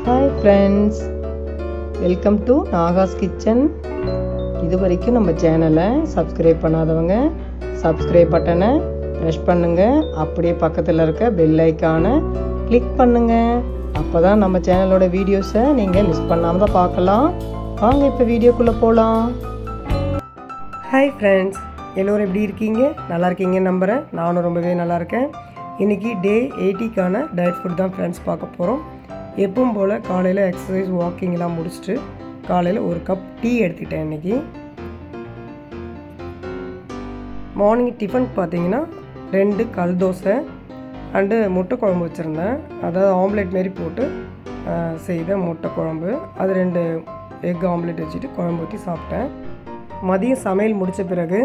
Hi friends, welcome to Nahash kitchen. இது வரைக்கும் நம்ம சேனலை சப்ஸ்கிரைப் பண்ணாதவங்க சப்ஸ்கிரைப் பட்டனை ப்ரெஸ் பண்ணுங்கள். அப்படியே பக்கத்தில் இருக்க பெல் ஐக்கானை கிளிக் பண்ணுங்கள். அப்போ தான் நம்ம சேனலோட வீடியோஸை நீங்கள் மிஸ் பண்ணாமல் தான் பார்க்கலாம். வாங்க இப்போ வீடியோக்குள்ளே போகலாம். ஹாய் ஃப்ரெண்ட்ஸ், எல்லோரும் எப்படி இருக்கீங்க? நல்லா இருக்கீங்கன்னு நம்புகிறேன். நானும் ரொம்பவே நல்லா இருக்கேன். இன்றைக்கி டே 80க்கான டயட் ஃபுட் தான் ஃப்ரெண்ட்ஸ் பார்க்க போகிறோம். எப்பவும் போல் காலையில் எக்ஸசைஸ் வாக்கிங்லாம் முடிச்சுட்டு காலையில் ஒரு கப் டீ எடுத்துக்கிட்டேன். இன்றைக்கி மார்னிங் டிஃபன் பார்த்தீங்கன்னா 2 கல் தோசை அண்டு முட்டை குழம்பு வச்சுருந்தேன். அதாவது ஆம்லேட் மாரி போட்டு செய்த முட்டை குழம்பு, அது 2 எக் ஆம்லேட் வச்சுட்டு குழம்பு ஊற்றி சாப்பிட்டேன். மதியம் சமையல் முடித்த பிறகு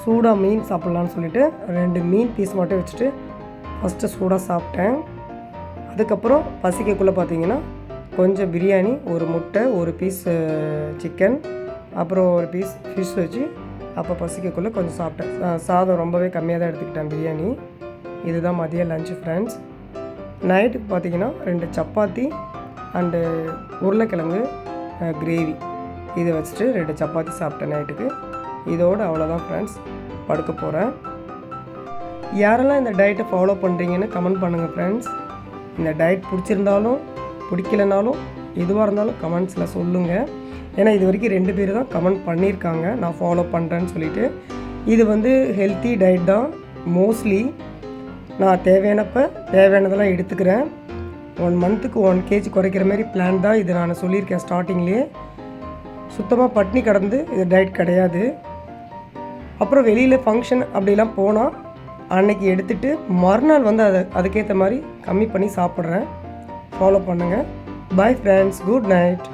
சூடாக மீன் சாப்பிட்லான்னு சொல்லிவிட்டு 2 மீன் பீஸ் மட்டும் வச்சுட்டு ஃபஸ்ட்டு சூடாக சாப்பிட்டேன். அதுக்கப்புறம் பசிக்கக்குள்ளே பார்த்தீங்கன்னா கொஞ்சம் பிரியாணி, ஒரு முட்டை, ஒரு பீஸ் சிக்கன், அப்புறம் ஒரு பீஸ் ஃபிஷ் வச்சு அப்போ பசிக்கக்குள்ளே கொஞ்சம் சாப்பிட்டேன். சாதம் ரொம்பவே கம்மியாக தான் எடுத்துக்கிட்டேன் பிரியாணி. இதுதான் மதியம் லஞ்சு ஃப்ரெண்ட்ஸ். நைட்டுக்கு பார்த்தீங்கன்னா 2 சப்பாத்தி அண்டு உருளைக்கிழங்கு கிரேவி இதை வச்சுட்டு 2 சப்பாத்தி சாப்பிட்டேன் நைட்டுக்கு. இதோடு அவ்வளோதான் ஃப்ரெண்ட்ஸ், படுக்க போகிறேன். யாரெல்லாம் இந்த டயட்டை ஃபாலோ பண்ணுறீங்கன்னு கமெண்ட் பண்ணுங்கள் ஃப்ரெண்ட்ஸ். இந்த டயட் பிடிச்சிருந்தாலும் பிடிக்கலனாலும் எதுவாக இருந்தாலும் கமெண்ட்ஸில் சொல்லுங்கள். ஏன்னா இது வரைக்கும் 2 பேர் தான் கமெண்ட் பண்ணியிருக்காங்க நான் ஃபாலோ பண்ணுறேன்னு சொல்லிவிட்டு. இது ஹெல்த்தி டயட் தான். மோஸ்ட்லி நான் தேவையானதெல்லாம் எடுத்துக்கிறேன். 1 மந்த்துக்கு 1 kg குறைக்கிற மாதிரி பிளான் தான் இது. நான் சொல்லியிருக்கேன் ஸ்டார்டிங்லேயே. சுத்தமாக பட்னி கடந்து இது டயட் கிடையாது. அப்புறம் வெளியில் ஃபங்க்ஷன் அப்படிலாம் போனால் அன்னைக்கு எடுத்துகிட்டு மறுநாள் அதுக்கேற்ற மாதிரி கம்மி பண்ணி சாப்பிட்றேன். ஃபாலோ பண்ணுங்கள். Bye friends, good night.